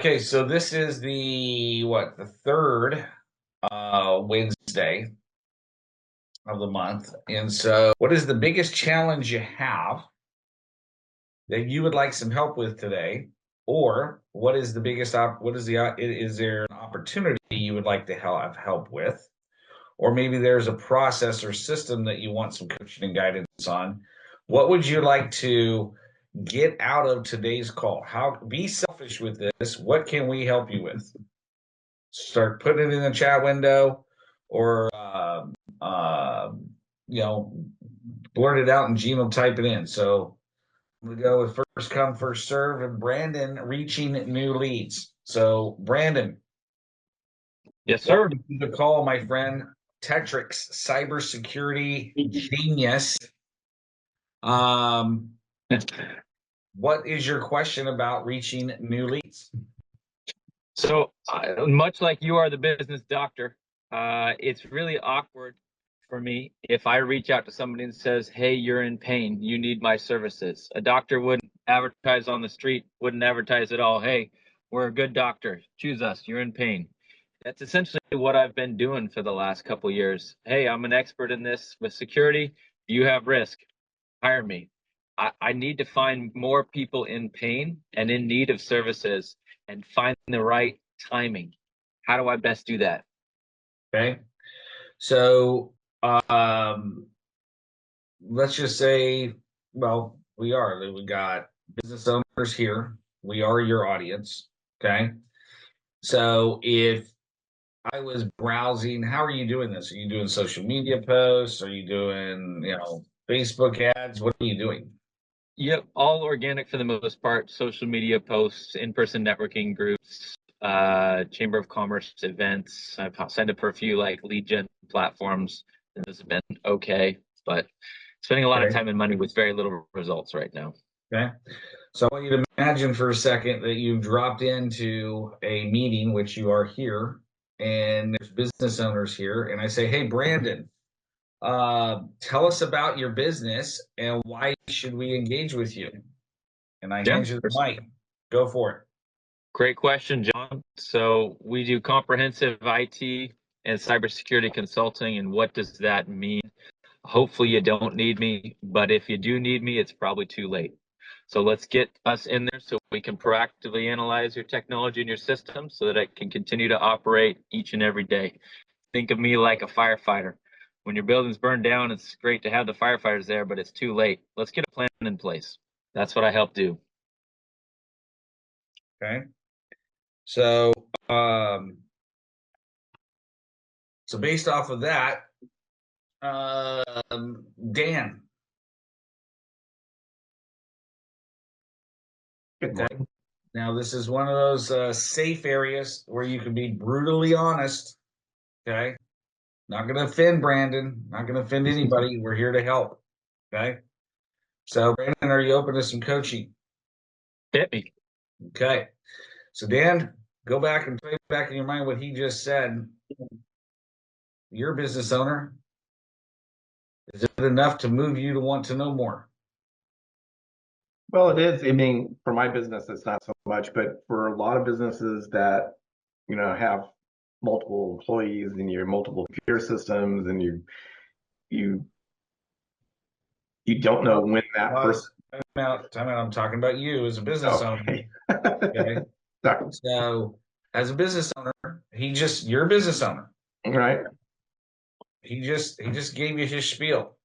Okay, so this is the third Wednesday of the month. And so what is the biggest challenge you have that you would like some help with today? Or what is the biggest is there an opportunity you would like to have help with? Or maybe there's a process or system that you want some coaching and guidance on. What would you like to get out of today's call? How be selfish with this. What can we help you with? Start putting it in the chat window or you know, blurt it out in Gmail, type it in. So we go with first come, first serve, and Brandon reaching new leads. So Brandon, Yes, sir. welcome to the call, my friend. Tetrix, cybersecurity genius. Um, what is your question about reaching new leads? So much like you are the business doctor, it's really awkward for me if I reach out to somebody and says, hey, you're in pain, you need my services. A doctor wouldn't advertise on the street, wouldn't advertise at all. Hey, we're a good doctor, choose us, you're in pain. That's essentially what I've been doing for the last couple of years. Hey, I'm an expert in this with security. You have risk, hire me. I need to find more people in pain and in need of services and find the right timing. How do I best do that? Okay. So let's just say, well, we got business owners here. We are your audience. Okay. So if I was browsing, how are you doing this? Are you doing social media posts? Are you doing, Facebook ads? What are you doing? Yep, all organic for the most part. Social media posts, in-person networking groups, Chamber of Commerce events. I've signed up for a few like lead gen platforms, and those have been okay, but spending a lot of Okay. time and money with very little results right now. Okay. So I want you to imagine for a second that you've dropped into a meeting, which you are here, and there's business owners here, and I say, hey, Brandon, tell us about your business and why should we engage with you? And I Yeah, hand you the mic. Go for it. great question, John. So we do comprehensive IT and cybersecurity consulting, and what does that mean? Hopefully you don't need me, but if you do need me, it's probably too late. So let's get us in there so we can proactively analyze your technology and your system so that it can continue to operate each and every day. Think of me like a firefighter. When your building's burned down, it's great to have the firefighters there, but it's too late. Let's get a plan in place. That's what I help do. Okay. So, um, so based off of that, Dan. Okay. Now this is one of those safe areas where you can be brutally honest. Okay. Not going to offend Brandon. Not going to offend anybody. We're here to help. Okay. So, Brandon, are you open to some coaching? Hit me. Okay. So, Dan, go back and play back in your mind what he just said. You're a business owner. Is it enough to move you to want to know more? Well, it is. I mean, for my business, it's not so much, but for a lot of businesses that, have multiple employees and your multiple computer systems and you don't know when that person. Time out. I'm talking about you as a business owner. Okay. Okay. Sorry. So, as a business owner, you're a business owner. Right. He just gave you his spiel.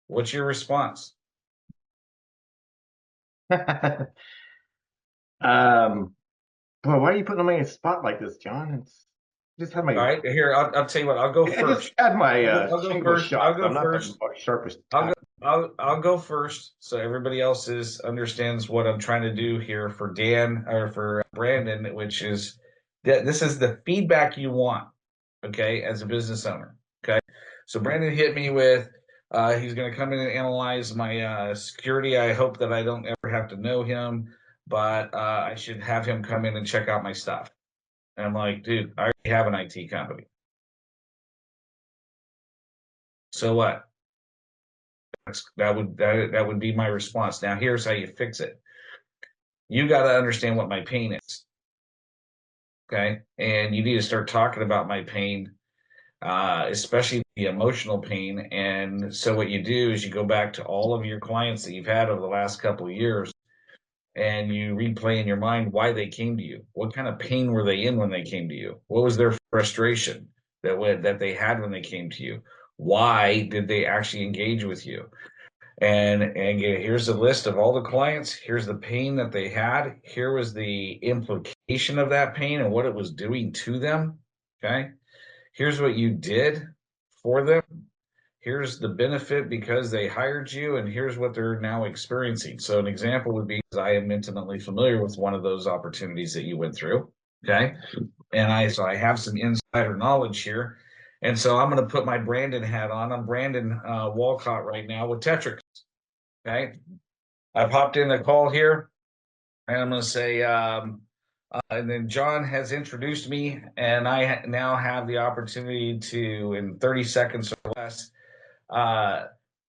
What's your response? Boy, why are you putting me in a spot like this, John? It's just had my. All right, here I'll tell you what. I'll go I first. just had my I'll go shingle first. shot. I'll go I'm not first. the sharpest. I'll go first, so everybody else understands what I'm trying to do here for Dan or for Brandon, which is that this is the feedback you want, okay, as a business owner. Okay, so Brandon hit me with he's going to come in and analyze my security. I hope that I don't ever have to know him, but I should have him come in and check out my stuff. And I'm like, dude, I already have an IT company. So what? That would be my response. Now, here's how you fix it. You got to understand what my pain is. Okay. And you need to start talking about my pain, especially the emotional pain. And so what you do is you go back to all of your clients that you've had over the last couple of years and you replay in your mind why they came to you. What kind of pain were they in when they came to you? What was their frustration that they had when they came to you? Why did they actually engage with you? And here's a list of all the clients. Here's the pain that they had. Here was the implication of that pain and what it was doing to them. Okay. Here's what you did for them. Here's the benefit because they hired you, and here's what they're now experiencing. So an example would be, I am intimately familiar with one of those opportunities that you went through. Okay. And I have some insider knowledge here. And so I'm going to put my Brandon hat on. I'm Brandon Walcott right now with Tetrix. Okay. I've hopped in the call here, and I'm going to say, and then John has introduced me, and I now have the opportunity to, in 30 seconds or less,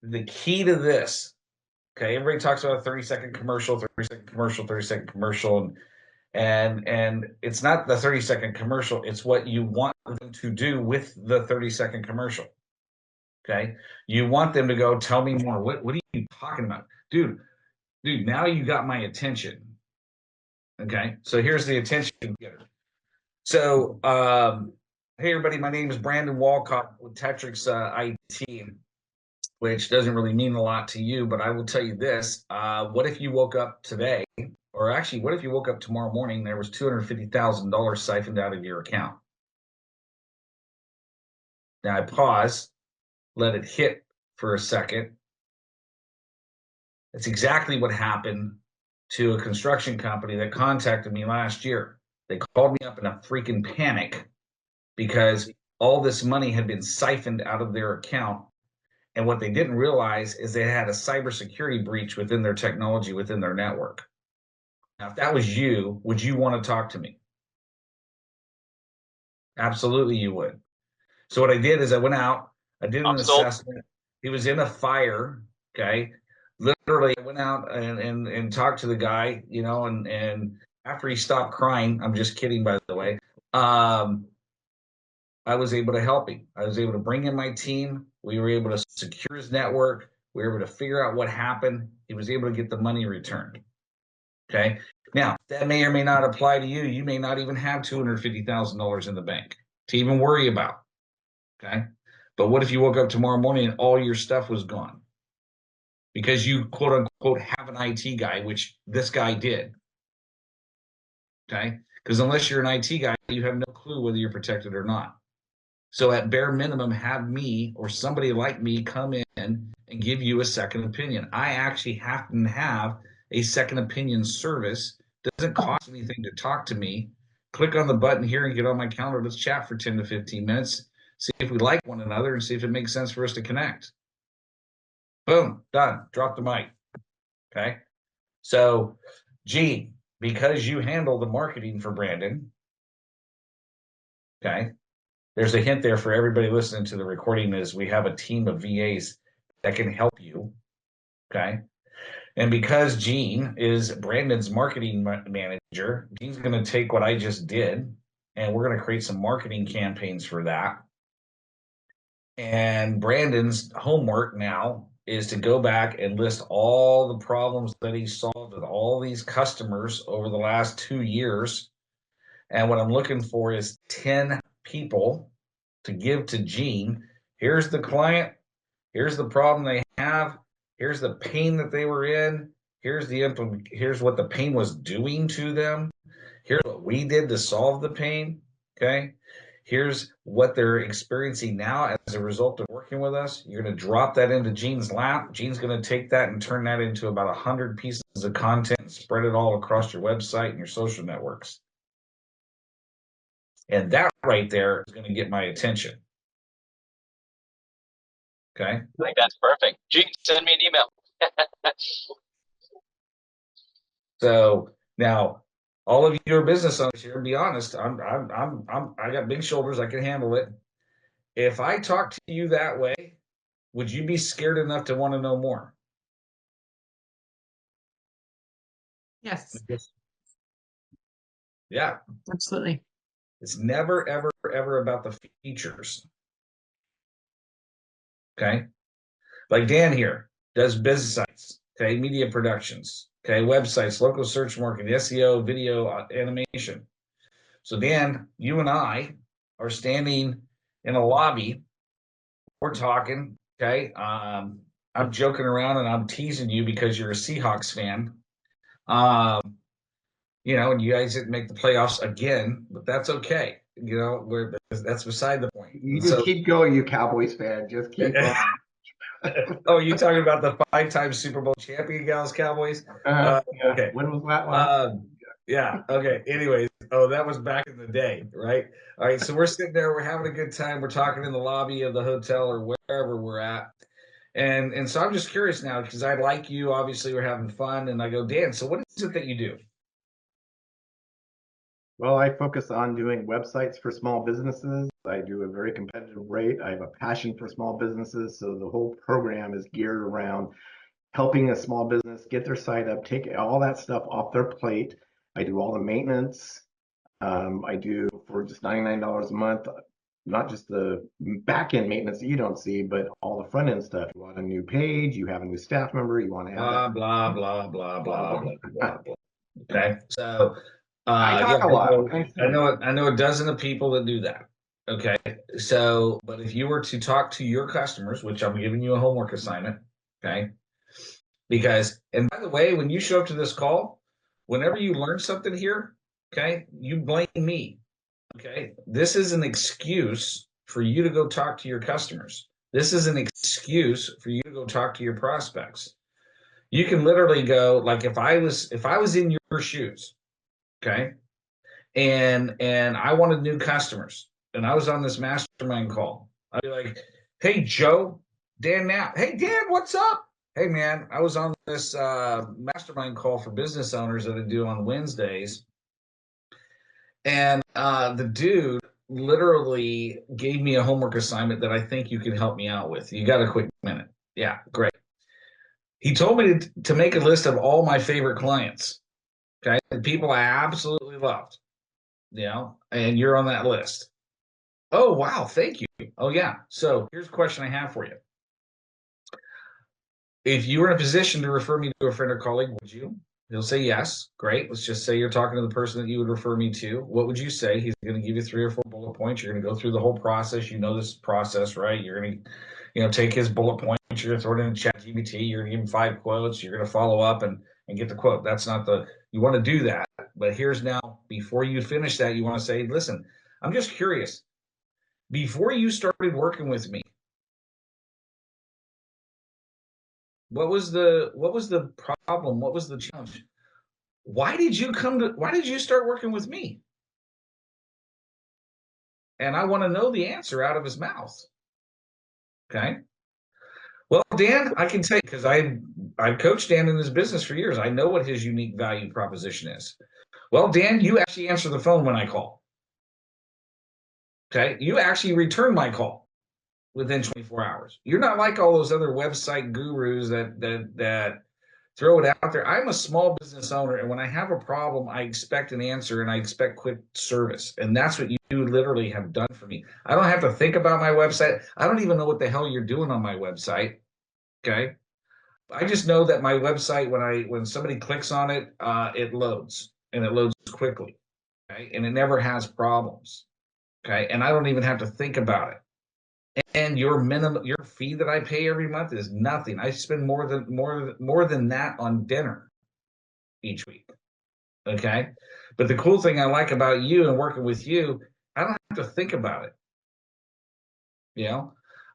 the key to this, okay, everybody talks about a 30-second commercial, 30-second commercial, 30-second commercial, and it's not the 30-second commercial, it's what you want them to do with the 30-second commercial. Okay. You want them to go, tell me more. What are you talking about? Dude, now you got my attention. Okay. So here's the attention getter. So, hey, everybody, my name is Brandon Walcott with Tetrix IT, which doesn't really mean a lot to you, but I will tell you this. What if you woke up today, or actually, what if you woke up tomorrow morning, there was $250,000 siphoned out of your account? Now I pause, let it hit for a second. That's exactly what happened to a construction company that contacted me last year. They called me up in a freaking panic because all this money had been siphoned out of their account. And what they didn't realize is they had a cybersecurity breach within their technology, within their network. Now, if that was you, would you want to talk to me? Absolutely, you would. So what I did is I went out, I did an assessment. He was in a fire. Okay. Literally, I went out and talked to the guy, and after he stopped crying, I'm just kidding, by the way, I was able to help him. I was able to bring in my team. We were able to secure his network. We were able to figure out what happened. He was able to get the money returned. Okay. Now, that may or may not apply to you. You may not even have $250,000 in the bank to even worry about. Okay. But what if you woke up tomorrow morning and all your stuff was gone? Because you, quote unquote, have an IT guy, which this guy did. Okay. Because unless you're an IT guy, you have no clue whether you're protected or not. So at bare minimum, have me or somebody like me come in and give you a second opinion. I actually happen to have a second opinion service. Doesn't cost anything to talk to me. Click on the button here and get on my calendar. Let's chat for 10 to 15 minutes. See if we like one another and see if it makes sense for us to connect. Boom, done. Drop the mic. Okay. So, Gene, because you handle the marketing for Brandon, okay, there's a hint there for everybody listening to the recording is we have a team of VAs that can help you. Okay. And because Gene is Brandon's marketing manager, Gene's going to take what I just did and we're going to create some marketing campaigns for that. And Brandon's homework now is to go back and list all the problems that he solved with all these customers over the last 2 years. And what I'm looking for is 10 people to give to Gene. Here's the client. Here's the problem they have. Here's the pain that they were in. Here's what the pain was doing to them. Here's what we did to solve the pain. Okay. Here's what they're experiencing now as a result of working with us. You're going to drop that into Gene's lap. Gene's going to take that and turn that into about 100 pieces of content and spread it all across your website and your social networks. And that right there is going to get my attention. Okay. I think that's perfect. Gene, send me an email. So now, all of you are business owners here. Be honest, I got big shoulders. I can handle it. If I talk to you that way, would you be scared enough to want to know more? Yes, Yeah. absolutely. It's never, ever, ever about the features. Okay. Like Dan here does business sites, okay, media productions, okay, websites, local search marketing, SEO, video, animation. So Dan, you and I are standing in a lobby. We're talking, okay. I'm joking around and I'm teasing you because you're a Seahawks fan. And you guys didn't make the playoffs again, but that's okay. That's beside the point. You And just so, keep going, you Cowboys fan. Just keep on. oh, you talking about the 5-time Super Bowl champion Dallas Cowboys? Yeah. Okay. When was that last? Yeah. Okay. Anyways, that was back in the day, right? All right. So we're sitting there, we're having a good time, we're talking in the lobby of the hotel or wherever we're at. And so I'm just curious now because I like you. Obviously, we're having fun. And I go, Dan, so what is it that you do? Well, I focus on doing websites for small businesses. I do a very competitive rate. I have a passion for small businesses. So the whole program is geared around helping a small business get their site up, take all that stuff off their plate. I do all the maintenance. I do for just $99 a month, not just the back end maintenance that you don't see, but all the front end stuff. You want a new page, you have a new staff member, you want to add Blah, that. blah, blah, blah, blah, blah, blah, blah. Okay. So, I yeah, talk a lot. What can I say? I know a dozen of people that do that. Okay. So, but if you were to talk to your customers, which I'm giving you a homework assignment, okay? And by the way, when you show up to this call, whenever you learn something here, okay, you blame me. Okay. This is an excuse for you to go talk to your customers. This is an excuse for you to go talk to your prospects. You can literally go like if I was in your shoes, okay, and I wanted new customers, and I was on this mastermind call, I'd be like, "Hey Joe, Dan now. Hey Dan, what's up? Hey man, I was on this mastermind call for business owners that I do on Wednesdays, and the dude literally gave me a homework assignment that I think you can help me out with. You got a quick minute? Yeah, great. He told me to make a list of all my favorite clients, okay, the people I absolutely loved, and you're on that list. Oh, wow, thank you. Oh, yeah. So here's a question I have for you. If you were in a position to refer me to a friend or colleague, would you? He'll say yes. Great. Let's just say you're talking to the person that you would refer me to. What would you say? He's going to give you 3 or 4 bullet points. You're going to go through the whole process. You know this process, right? You're going to, take his bullet points. You're going to throw it in chat GBT. You're going to give him 5 quotes. You're going to follow up and get the quote. That's not you want to do that. But here's now, before you finish that, you want to say, listen, I'm just curious. Before you started working with me, what was the problem? What was the challenge? Why did you start working with me? And I want to know the answer out of his mouth. Okay. Well, Dan, I can tell you because I've coached Dan in his business for years. I know what his unique value proposition is. Well, Dan, you actually answer the phone when I call. Okay. You actually return my call within 24 hours. You're not like all those other website gurus that throw it out there. I'm a small business owner, and when I have a problem, I expect an answer and I expect quick service. And that's what you literally have done for me. I don't have to think about my website. I don't even know what the hell you're doing on my website. Okay. I just know that my website, when somebody clicks on it, it loads and it loads quickly. Okay. And it never has problems. Okay. And I don't even have to think about it. And your fee that I pay every month is nothing. I spend more than that on dinner each week. Okay. But the cool thing I like about you and working with you, I don't have to think about it.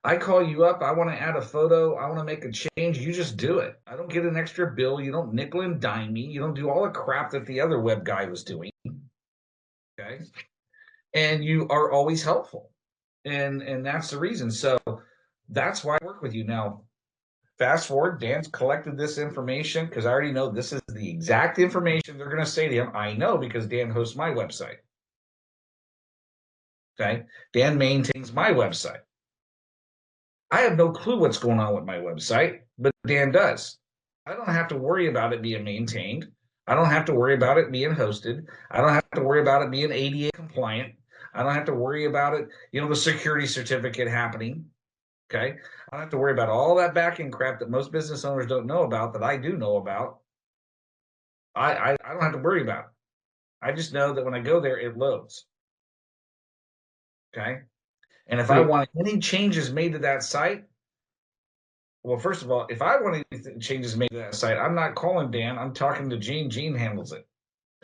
I call you up. I want to add a photo. I want to make a change. You just do it. I don't get an extra bill. You don't nickel and dime me. You don't do all the crap that the other web guy was doing. Okay. And you are always helpful. And that's the reason. So that's why I work with you now. Fast forward, Dan's collected this information because I already know this is the exact information they're going to say to him. I know because Dan hosts my website. Okay. Dan maintains my website. I have no clue what's going on with my website, but Dan does. I don't have to worry about it being maintained. I don't have to worry about it being hosted. I don't have to worry about it being ADA compliant. I don't have to worry about it. You know, the security certificate happening. Okay. I don't have to worry about all that back-end crap that most business owners don't know about that I do know about. I don't have to worry about it. I just know that when I go there, it loads. Okay. And if I want any changes made to that site, well, first of all, if I want any changes made to that site, I'm not calling Dan. I'm talking to Gene. Gene handles it.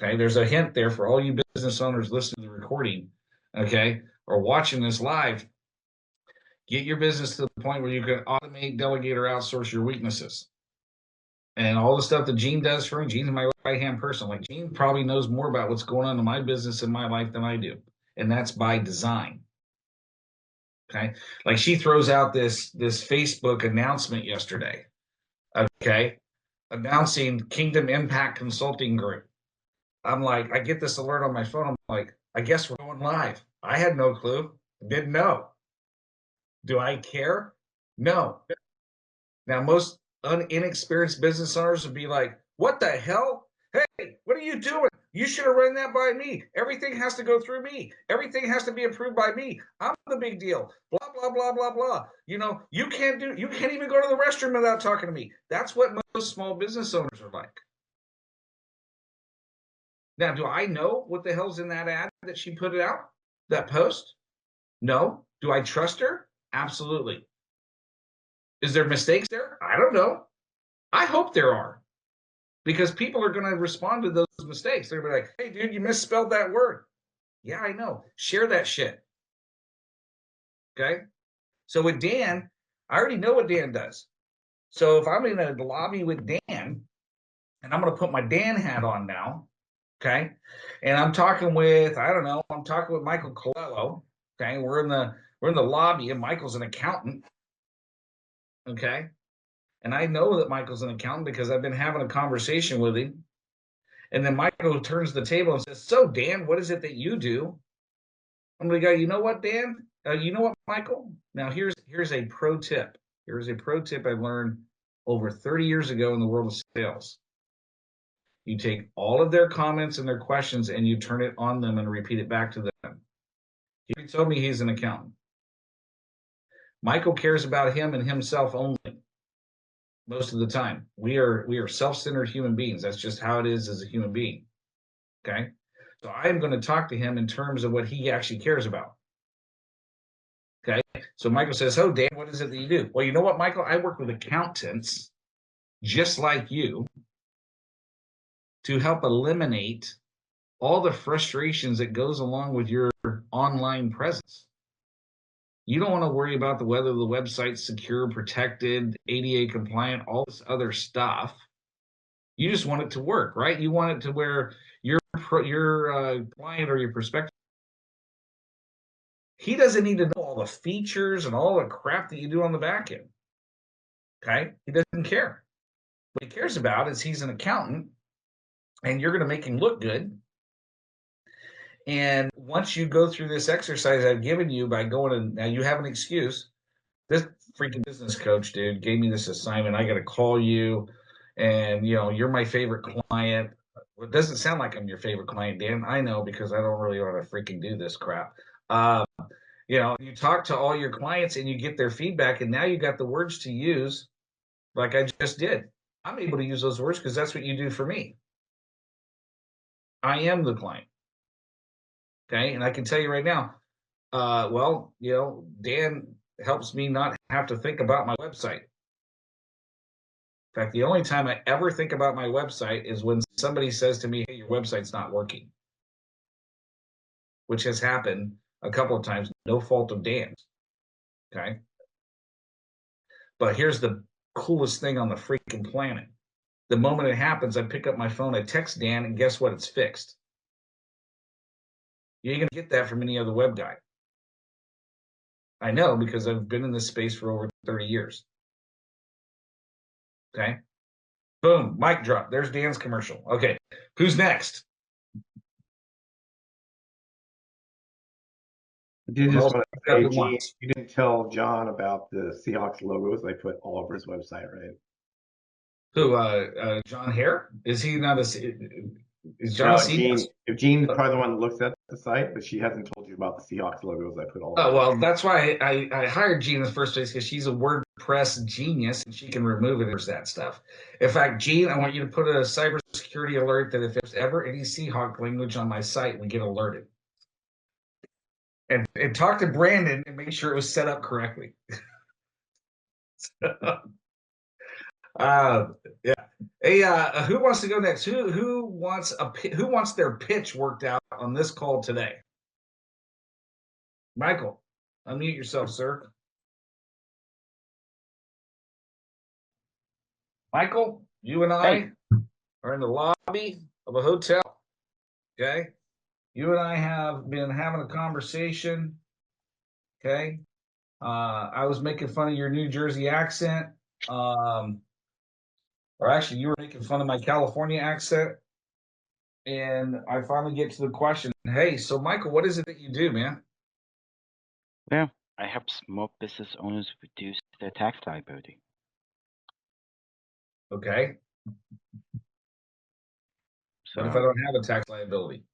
Okay. There's a hint there for all you business owners listening to the recording, okay, or watching this live. Get your business to the point where you can automate, delegate, or outsource your weaknesses. And all the stuff that Gene does for me, Gene's my right-hand person. Like, Gene probably knows more about what's going on in my business and my life than I do. And that's by design. Okay. Like, she throws out this Facebook announcement yesterday. Okay. Announcing Kingdom Impact Consulting Group. I'm like, I get this alert on my phone. I'm like, I guess we're going live. I had no clue. Didn't know. Do I care? No. Now, most inexperienced business owners would be like, what the hell? Hey, what are you doing? You should have run that by me. Everything has to go through me. Everything has to be approved by me. I'm the big deal. Blah, blah, blah, blah, blah. You know, you can't even go to the restroom without talking to me. That's what most small business owners are like. Now, do I know what the hell's in that ad that she put it out? That post? No. Do I trust her? Absolutely. Is there mistakes there? I don't know. I hope there are, because people are going to respond to those mistakes. They're going to be like, hey, dude, you misspelled that word. Yeah, I know. Share that shit. Okay. So with Dan, I already know what Dan does. So if I'm in a lobby with Dan, and I'm going to put my Dan hat on now, okay, and I'm talking with, I don't know, I'm talking with Michael Colello. Okay, we're in the lobby, and Michael's an accountant. Okay. And I know that Michael's an accountant because I've been having a conversation with him. And then Michael turns the table and says, so, Dan, what is it that you do? I'm going to go, you know what, Dan? You know what, Michael? Now, here's a pro tip. Here's a pro tip I learned over 30 years ago in the world of sales. You take all of their comments and their questions and you turn it on them and repeat it back to them. He told me he's an accountant. Michael cares about him and himself only. Most of the time, we are self-centered human beings. That's just how it is as a human being. Okay. So I am going to talk to him in terms of what he actually cares about. Okay. So Michael says, oh, Dan, what is it that you do? Well, you know what, Michael? I work with accountants just like you to help eliminate all the frustrations that goes along with your online presence. You don't want to worry about whether the website's secure, protected, ADA compliant, all this other stuff. You just want it to work, right? You want it to where your client or your prospective, he doesn't need to know all the features and all the crap that you do on the back end. Okay? He doesn't care. What he cares about is he's an accountant and you're going to make him look good. And once you go through this exercise I've given you by going and now you have an excuse. This freaking business coach, dude, gave me this assignment. I got to call you, and you're my favorite client. Well, it doesn't sound like I'm your favorite client, Dan. I know, because I don't really want to freaking do this crap. You talk to all your clients and you get their feedback, and now you got the words to use like I just did. I'm able to use those words because that's what you do for me. I am the client. Okay. And I can tell you right now, Dan helps me not have to think about my website. In fact, the only time I ever think about my website is when somebody says to me, hey, your website's not working, which has happened a couple of times, no fault of Dan's. Okay. But here's the coolest thing on the freaking planet. The moment it happens, I pick up my phone, I text Dan, and guess what? It's fixed. You ain't going to get that from any other web guy. I know, because I've been in this space for over 30 years. Okay. Boom, mic drop. There's Dan's commercial. Okay. Who's next? I did just want to say, Gene, you didn't tell John about the Seahawks logos I put all over his website, right? Who? John Hare? Is he not a? Is No, John Cena? Jean's probably the one that looks at the site, but she hasn't told you about the Seahawks logos I put all over. Oh, well, that's why I hired Jean in the first place, because she's a WordPress genius and she can remove it. There's that stuff. In fact, Jean, I want you to put a cybersecurity alert that if there's ever any Seahawk language on my site, we get alerted. And talk to Brandon and make sure it was set up correctly. Yeah. Hey, who wants to go next? Who wants their pitch worked out on this call today? Michael, unmute yourself, sir. Michael, you and I are in the lobby of a hotel. Okay. You and I have been having a conversation. Okay. I was making fun of your New Jersey accent. Or actually, you were making fun of my California accent. And I finally get to the question, hey, so Michael, what is it that you do, man? Well, I help small business owners reduce their tax liability. Okay. So What if I don't have a tax liability?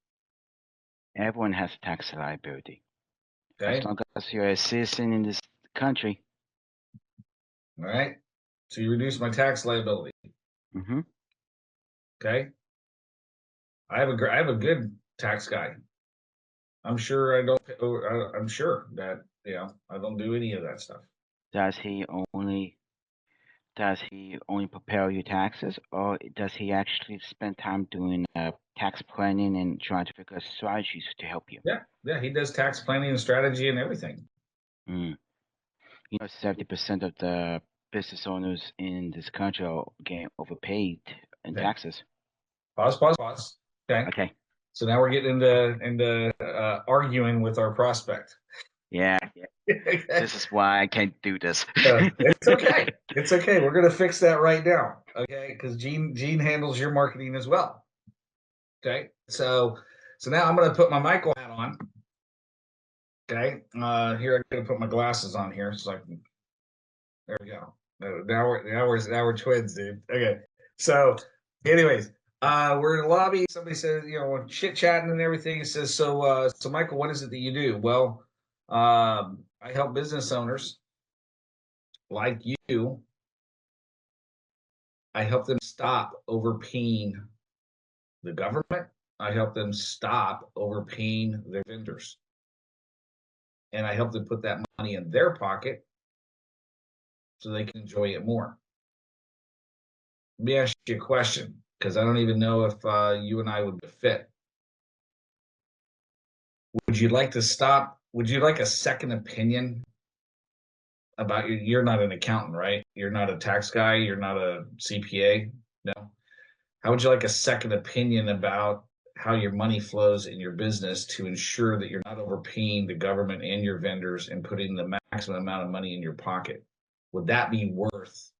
everyone has a tax liability. Okay. As long as you're a citizen in this country. All right. So you reduce my tax liability. Mm-hmm. Okay. I have a good tax guy. I'm sure I don't. I'm sure that I don't do any of that stuff. Does he only prepare your taxes, or does he actually spend time doing tax planning and trying to figure out strategies to help you? Yeah, he does tax planning and strategy and everything. 70% of the business owners in this country are getting overpaid in taxes. Pause. Okay. Okay. So now we're getting into arguing with our prospect. Yeah. This is why I can't do this. It's okay. It's okay. We're gonna fix that right now. Okay, because Gene handles your marketing as well. Okay, so now I'm gonna put my Michael hat on. Okay, here I'm gonna put my glasses on here so I can. There we go. Now we're twins, dude. Okay, so anyways, we're in the lobby. Somebody says, we're chit chatting and everything. It says, so Michael, what is it that you do? Well, I help business owners like you. I help them stop overpaying the government. I help them stop overpaying their vendors. And I help them put that money in their pocket so they can enjoy it more. Let me ask you a question, because I don't even know if you and I would fit. Would you like to stop? Would you like a second opinion about you're not an accountant, right? You're not a tax guy. You're not a CPA. No. How would you like a second opinion about how your money flows in your business to ensure that you're not overpaying the government and your vendors and putting the maximum amount of money in your pocket? Would that be worth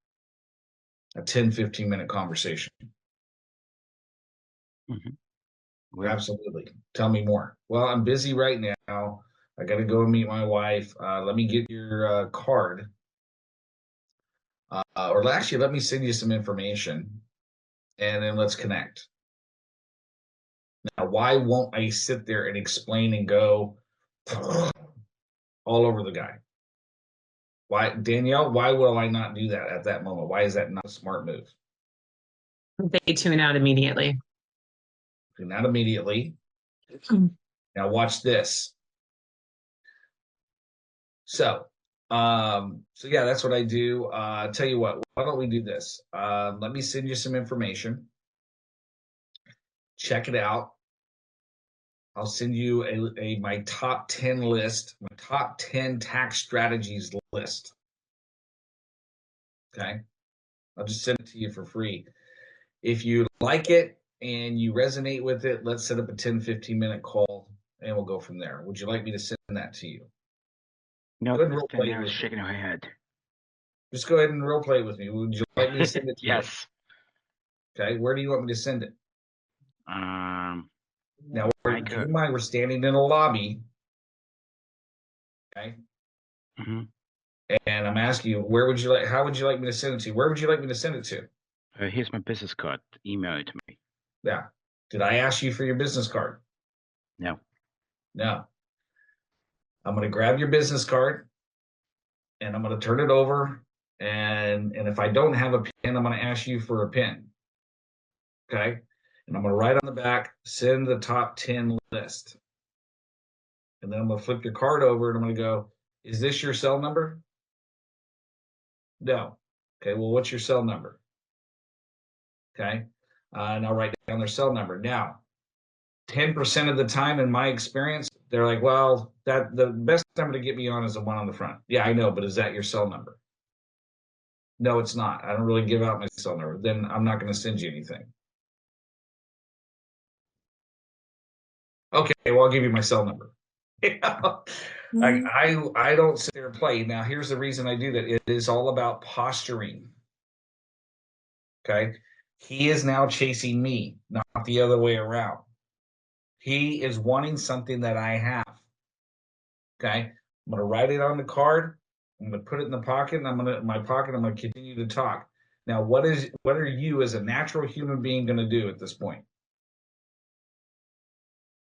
a 10-15-minute conversation? Mm-hmm. Absolutely. Tell me more. Well, I'm busy right now. I got to go and meet my wife. Let me get your card. Or actually, let me send you some information and then let's connect. Now, why won't I sit there and explain and go all over the guy? Why, Danielle, why will I not do that at that moment? Why is that not a smart move? They tune out immediately. Tune out immediately. Now watch this. So yeah, that's what I do. Tell you what, why don't we do this? Let me send you some information. Check it out. I'll send you my top 10 list, my top 10 tax strategies list. Okay. I'll just send it to you for free. If you like it and you resonate with it, let's set up a 10-15-minute call and we'll go from there. Would you like me to send that to you? No, Go ahead and role play Danielle is shaking her head. Just go ahead and role play with me. Would you like me to send it to you? Yes. Okay. Where do you want me to send it? Now, keep in mind, we're standing in a lobby. Okay. Mm-hmm. And I'm asking you, how would you like me to send it to? Where would you like me to send it to? Here's my business card. Email it to me. Yeah. Did I ask you for your business card? No. No. I'm going to grab your business card and I'm going to turn it over. And if I don't have a pin, I'm going to ask you for a pin. Okay. And I'm going to write on the back, send the top 10 list. And then I'm going to flip your card over and I'm going to go, is this your cell number? No. Okay. Well, what's your cell number? Okay. And I'll write down their cell number. Now, 10% of the time in my experience, they're like, well, that the best number to get me on is the one on the front. Yeah, I know, but is that your cell number? No, it's not. I don't really give out my cell number. Then I'm not going to send you anything. Okay, well, I'll give you my cell number. I don't sit there and play. Now, here's the reason I do that. It is all about posturing. Okay. He is now chasing me, not the other way around. He is wanting something that I have. Okay. I'm going to write it on the card. I'm going to put it in the pocket and I'm going to continue to talk. Now, what are you as a natural human being going to do at this point?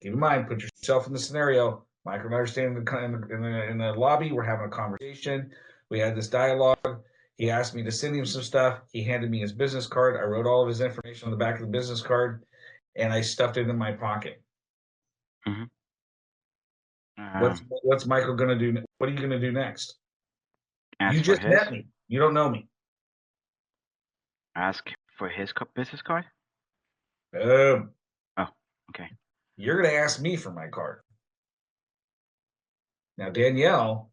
Keep in mind, put yourself in the scenario. Mike and I are standing in the lobby. We're having a conversation. We had this dialogue. He asked me to send him some stuff. He handed me his business card. I wrote all of his information on the back of the business card, and I stuffed it in my pocket. Mm-hmm. What's Michael going to do? What are you going to do next? Ask You for just met me. You don't know me. Ask for his business card? Boom. Oh, okay. You're going to ask me for my card. Now, Danielle,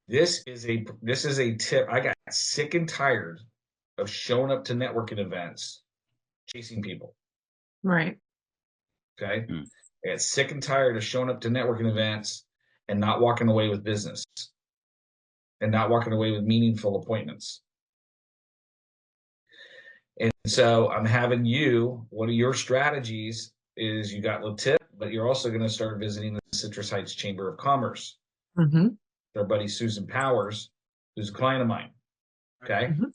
this is a tip. I got sick and tired of showing up to networking events, chasing people. Right. Okay. I got sick and tired of showing up to networking events and not walking away with business and not walking away with meaningful appointments. And so I'm having one of your strategies is you got LaTip, but you're also going to start visiting the Citrus Heights Chamber of Commerce. Mm-hmm. Our buddy Susan Powers, who's a client of mine. Okay. Mm-hmm.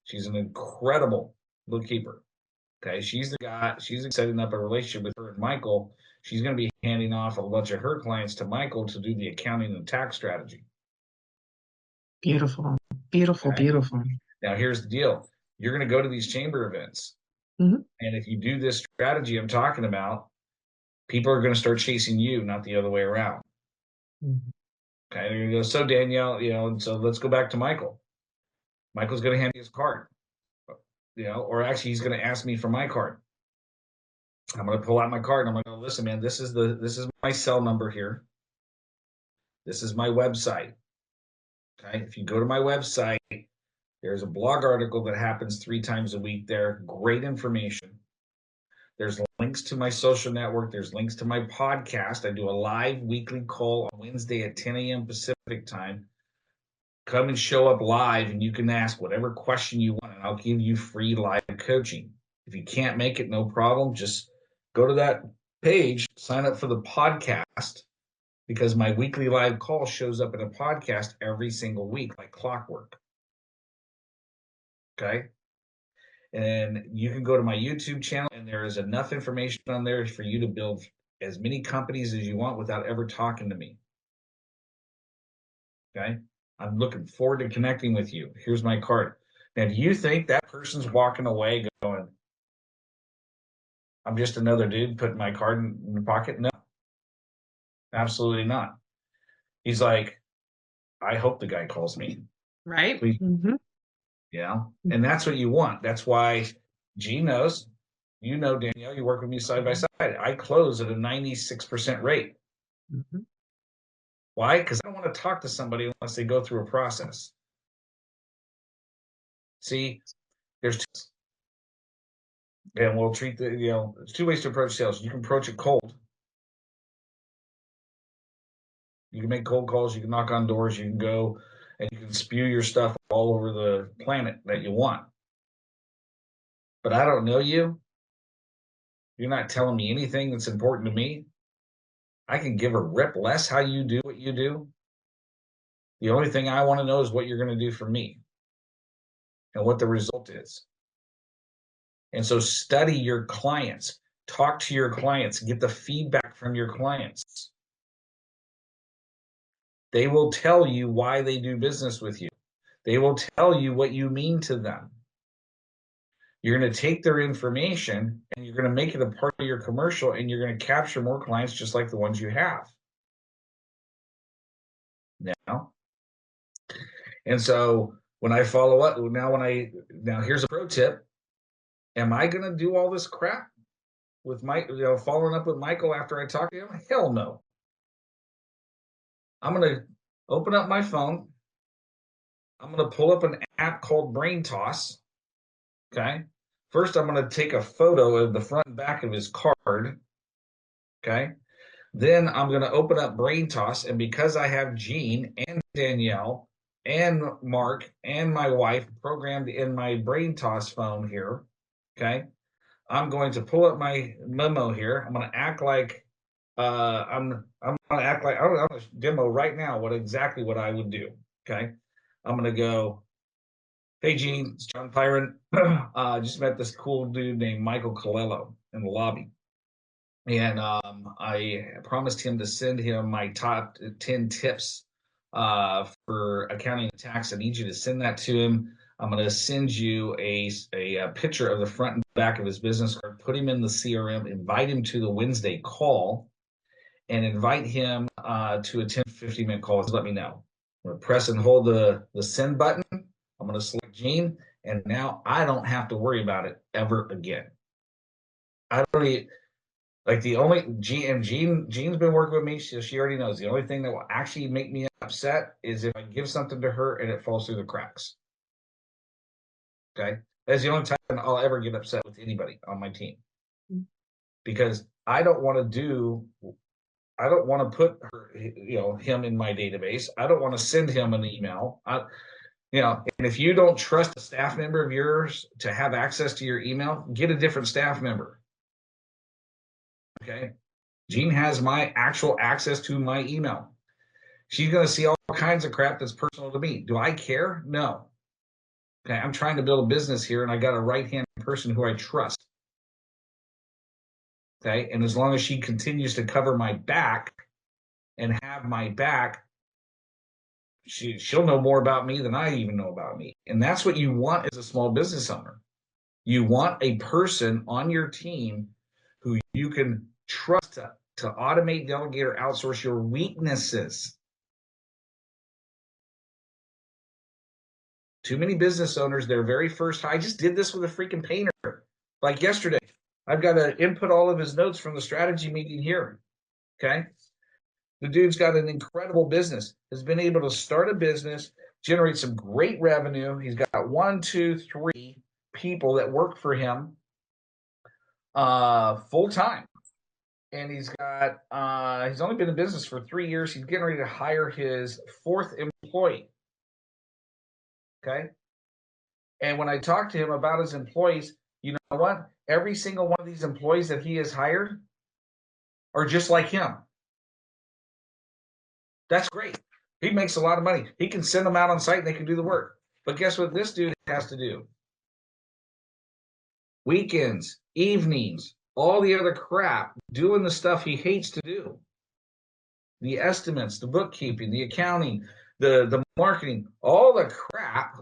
She's an incredible bookkeeper. Okay. She's setting up a relationship with her and Michael. She's going to be handing off a bunch of her clients to Michael to do the accounting and tax strategy. Beautiful. Beautiful. Okay? Beautiful. Now, here's the deal. You're going to go to these chamber events. Mm-hmm. And if you do this strategy I'm talking about, people are going to start chasing you, not the other way around. Mm-hmm. Okay. They're going to go, so Danielle, and so let's go back to Michael. Michael's going to hand me his card, or actually he's going to ask me for my card. I'm going to pull out my card and I'm going to go, listen, man, this is my cell number here. This is my website. Okay. If you go to my website, there's a blog article that happens 3 times a week there. Great information. There's links to my social network. There's links to my podcast. I do a live weekly call on Wednesday at 10 a.m. Pacific time. Come and show up live and you can ask whatever question you want and I'll give you free live coaching. If you can't make it, no problem. Just go to that page, sign up for the podcast because my weekly live call shows up in a podcast every single week like clockwork. Okay. And you can go to my YouTube channel and there is enough information on there for you to build as many companies as you want without ever talking to me. Okay. I'm looking forward to connecting with you. Here's my card. Now, do you think that person's walking away going, I'm just another dude putting my card in the pocket? No, absolutely not. He's like, I hope the guy calls me. Right. Please. Mm-hmm. Yeah. And that's what you want. That's why G knows, Danielle, you work with me side by side. I close at a 96% rate. Mm-hmm. Why? Because I don't want to talk to somebody unless they go through a process. See, there's and we'll treat there's 2 ways to approach sales. You can approach it cold. You can make cold calls, you can knock on doors, you can go and you can spew your stuff all over the planet that you want. But I don't know you. You're not telling me anything that's important to me. I can give a rip less how you do what you do. The only thing I want to know is what you're going to do for me and what the result is. And so study your clients. Talk to your clients, get the feedback from your clients. They will tell you why they do business with you. They will tell you what you mean to them. You're going to take their information and you're going to make it a part of your commercial, and you're going to capture more clients just like the ones you have now. And so when I follow up, now here's a pro tip. Am I going to do all this crap with Mike, following up with Michael after I talk to him? Hell no. I'm going to open up my phone. I'm going to pull up an app called Brain Toss. Okay. First, I'm going to take a photo of the front and back of his card. Okay. Then I'm going to open up Brain Toss. And because I have Gene and Danielle and Mark and my wife programmed in my Brain Toss phone here, okay, I'm going to pull up my memo here. I'm going to act like I'm going to act like I'm going to demo right now exactly what I would do. Okay. I'm going to go, hey, Gene, it's John Pyron. Just met this cool dude named Michael Colello in the lobby. And I promised him to send him my top 10 tips for accounting and tax. I need you to send that to him. I'm going to send you a picture of the front and back of his business card, put him in the CRM, invite him to the Wednesday call, and invite him to a 10, 15-minute call. Just let me know. I'm going to press and hold the send button. I'm going to select Gene, and now I don't have to worry about it ever again. I don't need, like, the only Jean's been working with me, so she already knows the only thing that will actually make me upset is if I give something to her and it falls through the cracks. Okay, that's the only time I'll ever get upset with anybody on my team, because I don't want to put her, him in my database. I don't want to send him an email. And if you don't trust a staff member of yours to have access to your email, get a different staff member. Okay. Jean has my actual access to my email. She's going to see all kinds of crap that's personal to me. Do I care? No. Okay. I'm trying to build a business here, and I got a right-hand person who I trust. Okay. And as long as she continues to cover my back and have my back, she'll know more about me than I even know about me. And that's what you want as a small business owner. You want a person on your team who you can trust to automate, delegate, or outsource your weaknesses. Too many business owners, their very first, I just did this with a freaking painter, like yesterday. I've got to input all of his notes from the strategy meeting here. Okay. The dude's got an incredible business, has been able to start a business, generate some great revenue. He's got 1, 2, 3 people that work for him full time. And he's only been in business for 3 years. He's getting ready to hire his 4th employee. Okay. And when I talked to him about his employees, you know what? Every single one of these employees that he has hired are just like him. That's great. He makes a lot of money. He can send them out on site and they can do the work. But guess what this dude has to do? Weekends, evenings, all the other crap, doing the stuff he hates to do. The estimates, the bookkeeping, the accounting, the marketing, all the crap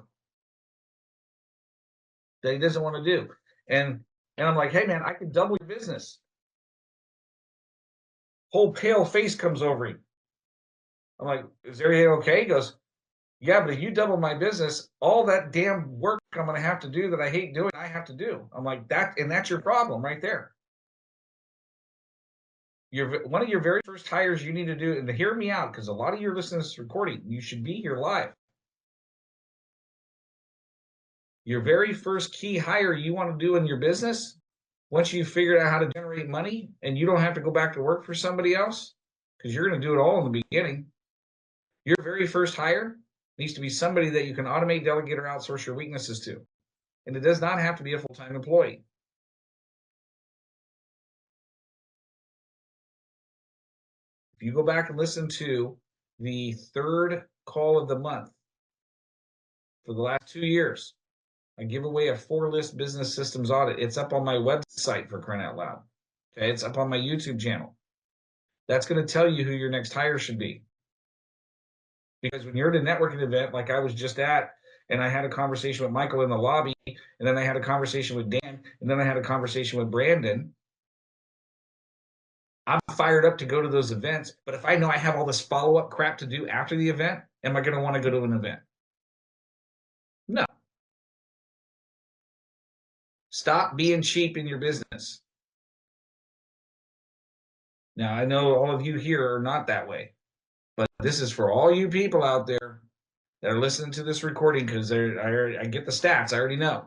that he doesn't want to do. And I'm like, hey man, I can double your business. Whole pale face comes over him. I'm like, is everything okay? He goes, yeah, but if you double my business, all that damn work I'm going to have to do that I hate doing, I have to do. I'm like, that's your problem right there. One of your very first hires you need to do, and to hear me out, because a lot of your listeners to this recording, you should be here live. Your very first key hire you want to do in your business, once you've figured out how to generate money and you don't have to go back to work for somebody else, because you're going to do it all in the beginning, your very first hire needs to be somebody that you can automate, delegate, or outsource your weaknesses to. And it does not have to be a full-time employee. If you go back and listen to the 3rd call of the month for the last 2 years, I give away a 4-list business systems audit. It's up on my website, for crying out loud. Okay, it's up on my YouTube channel. That's going to tell you who your next hire should be. Because when you're at a networking event like I was just at, and I had a conversation with Michael in the lobby, and then I had a conversation with Dan, and then I had a conversation with Brandon, I'm fired up to go to those events. But if I know I have all this follow-up crap to do after the event, am I going to want to go to an event? No. Stop being cheap in your business. Now, I know all of you here are not that way, but this is for all you people out there that are listening to this recording, because I get the stats. I already know.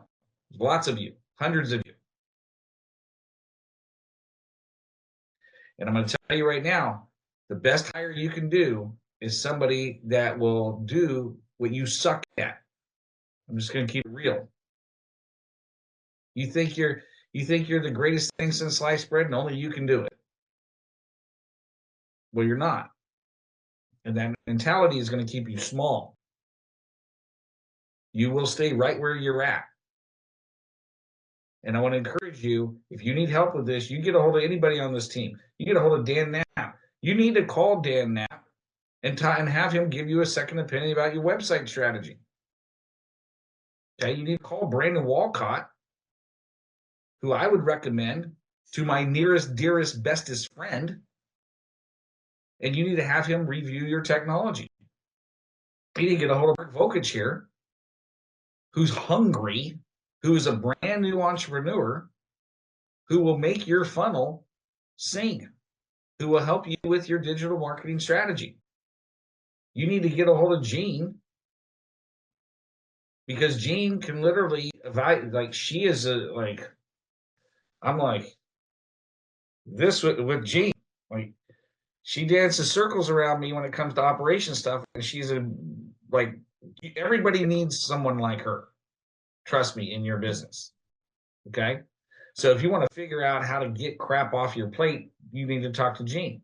There's lots of you, hundreds of you. And I'm going to tell you right now, the best hire you can do is somebody that will do what you suck at. I'm just going to keep it real. You think you're the greatest thing since sliced bread, and only you can do it. Well, you're not. And that mentality is going to keep you small. You will stay right where you're at. And I want to encourage you, if you need help with this, you get a hold of anybody on this team. You get a hold of Dan Knapp. You need to call Dan Knapp and have him give you a second opinion about your website strategy. Okay, you need to call Brandon Walcott, who I would recommend to my nearest, dearest, bestest friend, and you need to have him review your technology. You need to get a hold of Mark Vokich here, who's hungry, who is a brand new entrepreneur, who will make your funnel sing, who will help you with your digital marketing strategy. You need to get a hold of Jean, because Jean can literally evaluate, like, she is I'm like this with Jean. Like, she dances circles around me when it comes to operation stuff, and she's everybody needs someone like her. Trust me, in your business. Okay? So if you want to figure out how to get crap off your plate, you need to talk to Jean.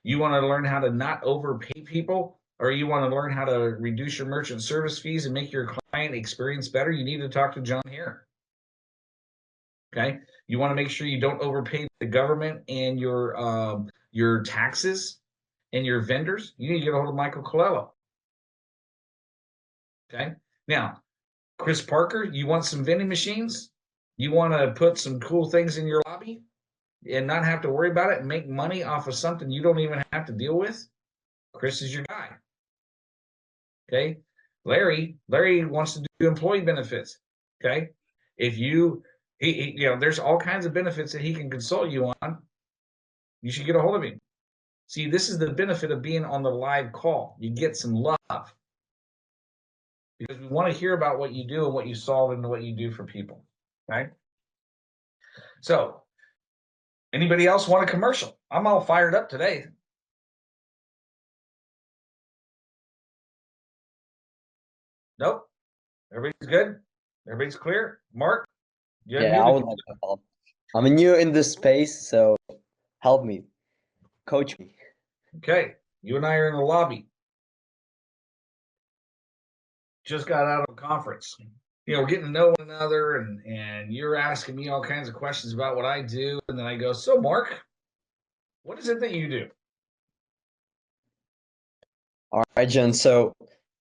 You want to learn how to not overpay people, or you want to learn how to reduce your merchant service fees and make your client experience better, you need to talk to John here. Okay? You want to make sure you don't overpay the government and your taxes and your vendors, you need to get a hold of Michael Colello. Okay? Now, Chris Parker, you want some vending machines? You want to put some cool things in your lobby and not have to worry about it and make money off of something you don't even have to deal with? Chris is your guy. Okay? Larry wants to do employee benefits. Okay? If there's all kinds of benefits that he can consult you on. You should get a hold of him. See, this is the benefit of being on the live call. You get some love, because we want to hear about what you do and what you solve and what you do for people. Right? So, anybody else want a commercial? I'm all fired up today. Nope. Everybody's good? Everybody's clear? Mark? Yeah, I would like to help. I'm new in this space, so help me, coach me. Okay. You and I are in the lobby. Just got out of a conference. We're getting to know one another, and you're asking me all kinds of questions about what I do. And then I go, so Mark, what is it that you do? All right, John. So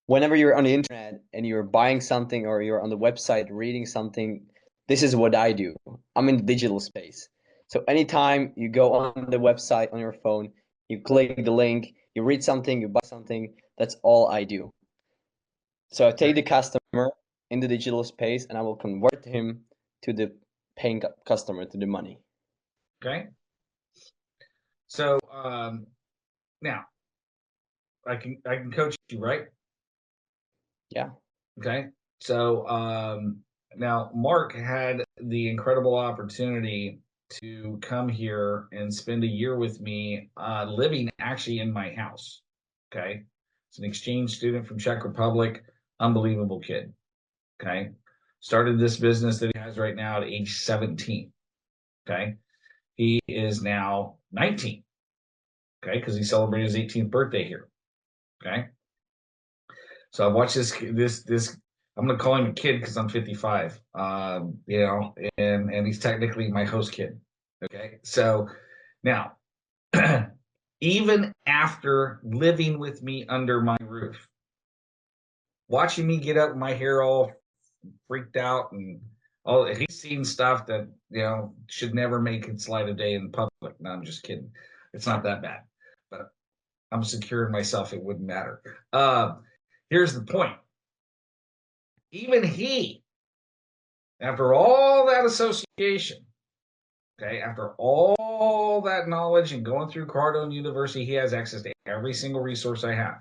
whenever you're on the internet and you're buying something or you're on the website reading something, this is what I do. I'm in the digital space. So anytime you go on the website on your phone, you click the link, you read something, you buy something, that's all I do. So I take the customer in the digital space and I will convert him to the paying customer, to the money. Okay. So now I can coach you, right? Yeah. Okay. So now Mark had the incredible opportunity to come here and spend a year with me, living actually in my house. Okay. It's an exchange student from Czech Republic, unbelievable kid. Okay. Started this business that he has right now at age 17. Okay. He is now 19. Okay. Because he celebrated his 18th birthday here. Okay. So I've watched this, I'm going to call him a kid because I'm 55, and he's technically my host kid. Okay. So now, even after living with me under my roof, watching me get up, my hair all freaked out and all, he's seen stuff that, should never make its light of day in public. No, I'm just kidding. It's not that bad, but I'm secure in myself. It wouldn't matter. Here's the point. Even he, after all that association, okay, after all that knowledge and going through Cardone University, he has access to every single resource I have.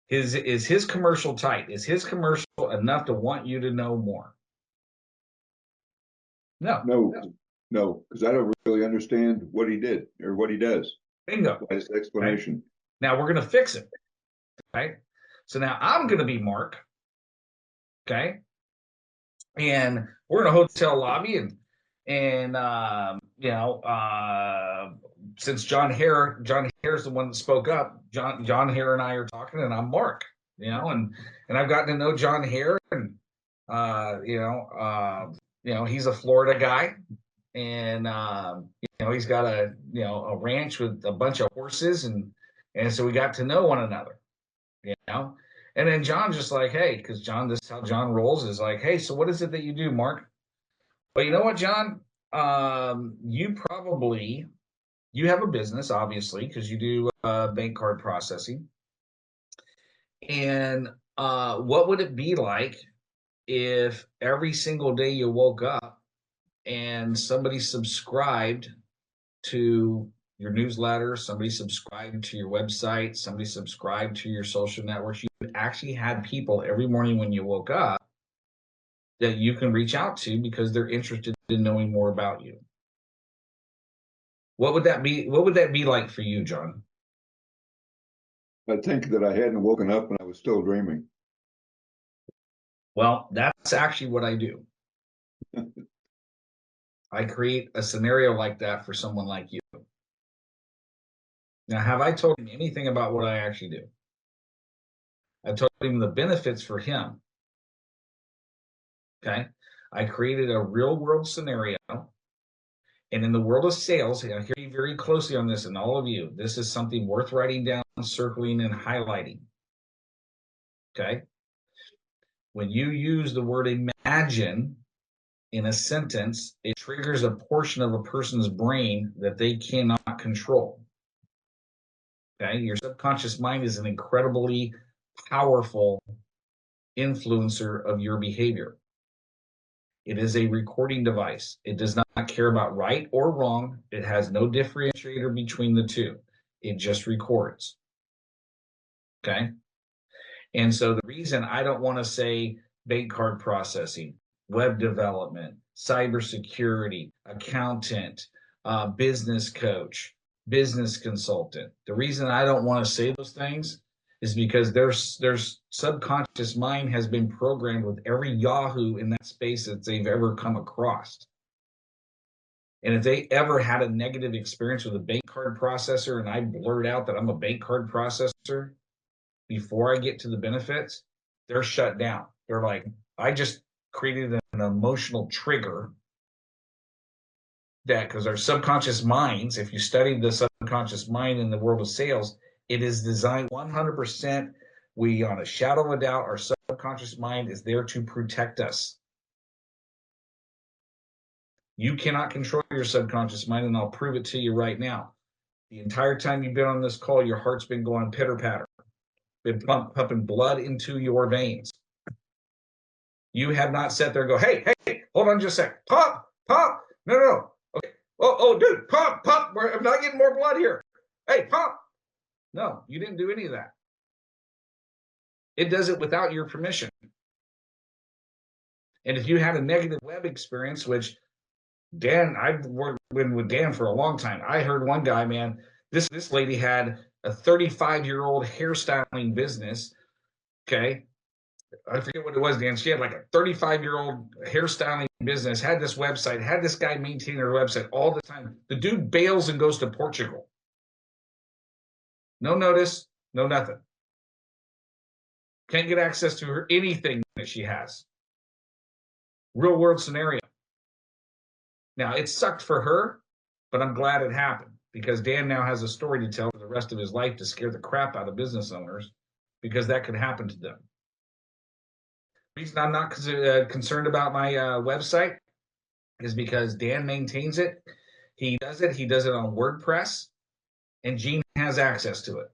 Is his commercial tight? Is his commercial enough to want you to know more? No. No, because I don't really understand what he did or what he does. Bingo. His explanation. Now we're going to fix it. Right. So now I'm going to be Mark. Okay. And we're in a hotel lobby, and since John Hare's the one that spoke up. John Hare and I are talking, and I'm Mark. And I've gotten to know John Hare, and he's a Florida guy, and he's got a ranch with a bunch of horses, and so we got to know one another. And then John's just like, hey, because John, this is how John rolls, is like, hey, so what is it that you do, Mark? Well, you know what, John? You have a business, obviously, because you do bank card processing. And what would it be like if every single day you woke up and somebody subscribed to your newsletter, somebody subscribed to your website, somebody subscribed to your social networks? You actually had people every morning when you woke up that you can reach out to because they're interested in knowing more about you. What would that be? What would that be like for you, John? I think that I hadn't woken up and I was still dreaming. Well, that's actually what I do. I create a scenario like that for someone like you. Now, have I told him anything about what I actually do? I told him the benefits for him. Okay. I created a real world scenario. And in the world of sales, I hear you very closely on this, and all of you, this is something worth writing down, circling, and highlighting. Okay. When you use the word imagine in a sentence, it triggers a portion of a person's brain that they cannot control. Okay. Your subconscious mind is an incredibly powerful influencer of your behavior. It is a recording device. It does not care about right or wrong. It has no differentiator between the two. It just records. Okay. And so the reason I don't want to say bank card processing, web development, cybersecurity, accountant, business coach, business consultant, the reason I don't want to say those things is because their subconscious mind has been programmed with every Yahoo in that space that they've ever come across. And if they ever had a negative experience with a bank card processor and I blurt out that I'm a bank card processor before I get to the benefits, they're shut down. They're like, I just created an emotional trigger that, because our subconscious minds, if you study the subconscious mind in the world of sales, it is designed 100%. We, on a shadow of a doubt, our subconscious mind is there to protect us. You cannot control your subconscious mind, and I'll prove it to you right now. The entire time you've been on this call, your heart's been going pitter-patter, been pumping blood into your veins. You have not sat there and go, hey, hold on just a sec. Pump. No. Okay. Oh, dude, pump. I'm not getting more blood here. Hey, pump. No, you didn't do any of that. It does it without your permission. And if you had a negative web experience, which Dan, I've been with Dan for a long time. I heard one guy, man, this lady had a 35-year-old hairstyling business. Okay. I forget what it was, Dan. She had like a 35-year-old hairstyling business, had this website, had this guy maintain her website all the time. The dude bails and goes to Portugal. No notice, no nothing. Can't get access to her anything that she has. Real world scenario. Now, it sucked for her, but I'm glad it happened because Dan now has a story to tell for the rest of his life to scare the crap out of business owners because that could happen to them. The reason I'm not concerned about my website is because Dan maintains it. He does it on WordPress, and Gene has access to it.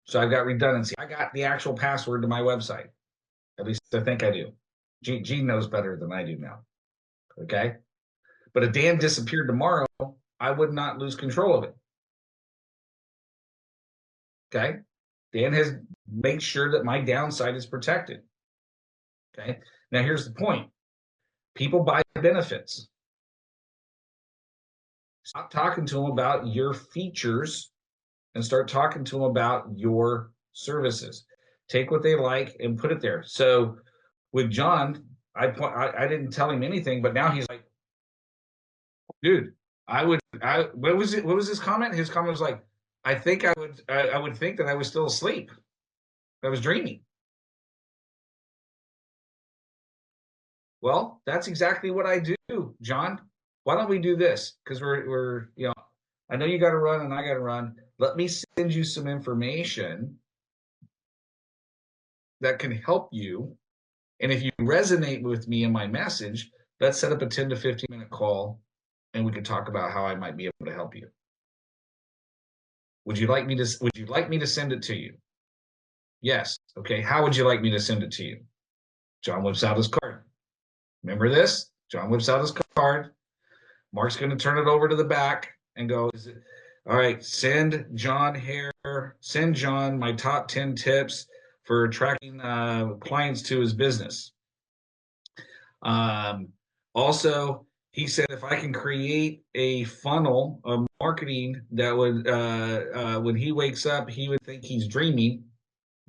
So I've got redundancy. I got the actual password to my website. At least I think I do. Gene knows better than I do now. Okay? But if Dan disappeared tomorrow, I would not lose control of it. Okay? Dan has made sure that my downside is protected. Okay? Now here's the point. People buy benefits. Stop talking to them about your features and start talking to them about your services. Take what they like and put it there. So with John, I didn't tell him anything, but now he's like, dude, what was it? What was his comment? His comment was like, I think I would think that I was still asleep. I was dreaming. Well, that's exactly what I do, John. Why don't we do this? Because we're I know you got to run and I got to run. Let me send you some information that can help you. And if you resonate with me and my message, let's set up a 10 to 15 minute call and we can talk about how I might be able to help you. Would you like me to send it to you? Yes. Okay. How would you like me to send it to you? John whips out his card. Remember this? John whips out his card. Mark's going to turn it over to the back and go, all right, send John my top 10 tips for attracting clients to his business. Also, he said if I can create a funnel of marketing that would, when he wakes up, he would think he's dreaming.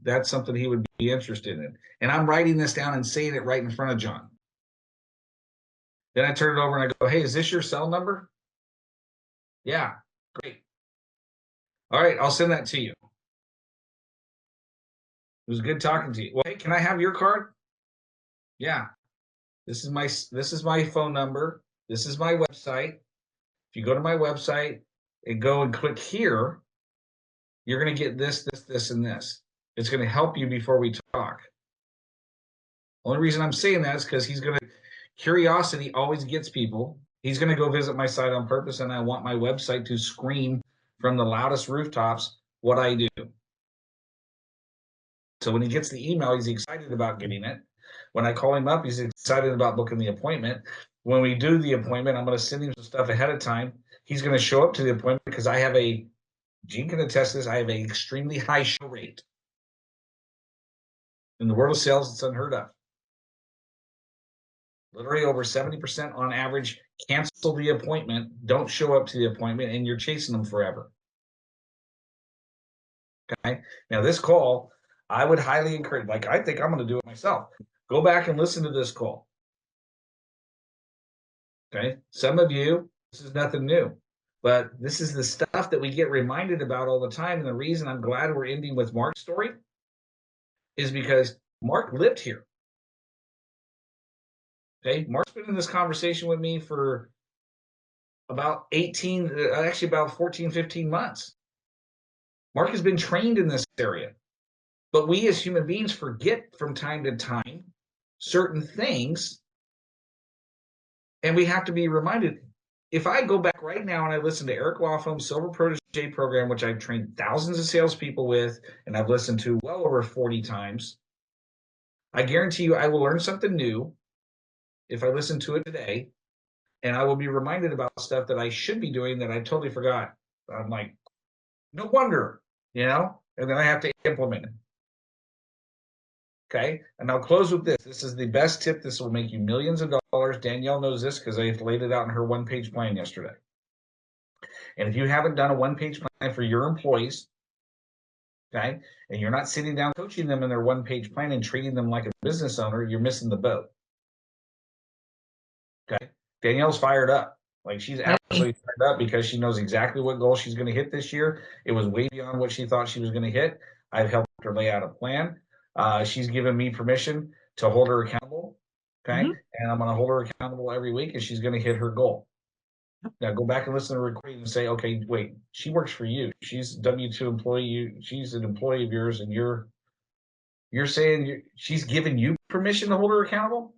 That's something he would be interested in. And I'm writing this down and saying it right in front of John. Then I turn it over and I go, hey, is this your cell number? Yeah, great. All right, I'll send that to you. It was good talking to you. Well, hey, can I have your card? Yeah. This is my phone number. This is my website. If you go to my website and go and click here, you're going to get this, and this. It's going to help you before we talk. Only reason I'm saying that is because curiosity always gets people. He's going to go visit my site on purpose, and I want my website to scream from the loudest rooftops what I do. So when he gets the email, he's excited about getting it. When I call him up, he's excited about booking the appointment. When we do the appointment, I'm going to send him some stuff ahead of time. He's going to show up to the appointment because Gene can attest to this, I have an extremely high show rate. In the world of sales, it's unheard of. Literally over 70% on average cancel the appointment, don't show up to the appointment, and you're chasing them forever. Okay. Now this call, I would highly encourage, I think I'm going to do it myself. Go back and listen to this call. Okay. Some of you, this is nothing new, but this is the stuff that we get reminded about all the time. And the reason I'm glad we're ending with Mark's story is because Mark lived here. Okay. Mark's been in this conversation with me for about 14, 15 months. Mark has been trained in this area, but we as human beings forget from time to time certain things, and we have to be reminded. If I go back right now and I listen to Eric Waffham's Silver Protege program, which I've trained thousands of salespeople with, and I've listened to well over 40 times, I guarantee you I will learn something new if I listen to it today, and I will be reminded about stuff that I should be doing that I totally forgot. I'm like, no wonder, and then I have to implement it. Okay, and I'll close with this. This is the best tip. This will make you millions of dollars. Danielle knows this because I laid it out in her one-page plan yesterday. And if you haven't done a one-page plan for your employees, okay, and you're not sitting down coaching them in their one-page plan and treating them like a business owner, you're missing the boat. Okay, Danielle's fired up. She's absolutely fired up because she knows exactly what goal she's going to hit this year. It was way beyond what she thought she was going to hit. I've helped her lay out a plan. She's given me permission to hold her accountable. Okay. And I'm going to hold her accountable every week and she's going to hit her goal. Now go back and listen to the recording and say, okay, wait, she works for you. She's a W-2 employee. She's an employee of yours. And you're saying she's giving you permission to hold her accountable?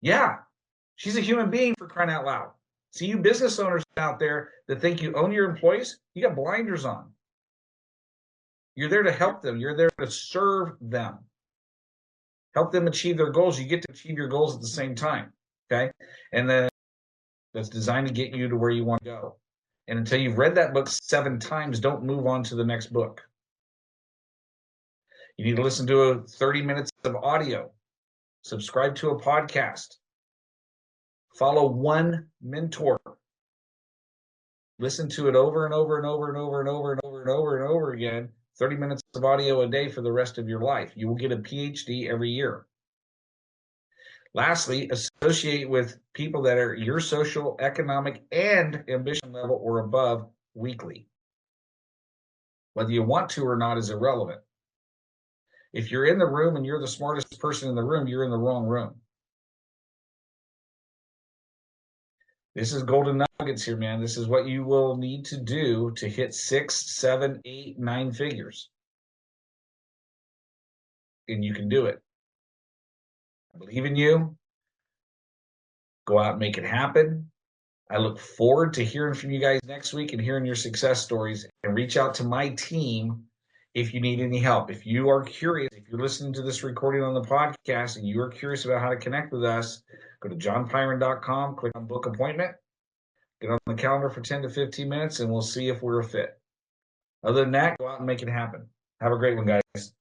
Yeah. She's a human being, for crying out loud. See, you business owners out there that think you own your employees, you got blinders on. You're there to help them. You're there to serve them. Help them achieve their goals. You get to achieve your goals at the same time. Okay. And then that's designed to get you to where you want to go. And until you've read that book 7 times, don't move on to the next book. You need to listen to 30 minutes of audio. Subscribe to a podcast. Follow one mentor. Listen to it over and over and over and over and over and over and over and over again. 30 minutes of audio a day for the rest of your life. You will get a PhD every year. Lastly, associate with people that are your social, economic, and ambition level or above weekly. Whether you want to or not is irrelevant. If you're in the room and you're the smartest person in the room, you're in the wrong room. This is golden nuggets here, man. This is what you will need to do to hit 6, 7, 8, 9 figures. And you can do it. I believe in you. Go out and make it happen. I look forward to hearing from you guys next week and hearing your success stories. And reach out to my team if you need any help. If you are curious, if you're listening to this recording on the podcast and you are curious about how to connect with us, go to johnpyron.com, click on book appointment, get on the calendar for 10 to 15 minutes, and we'll see if we're a fit. Other than that, go out and make it happen. Have a great one, guys.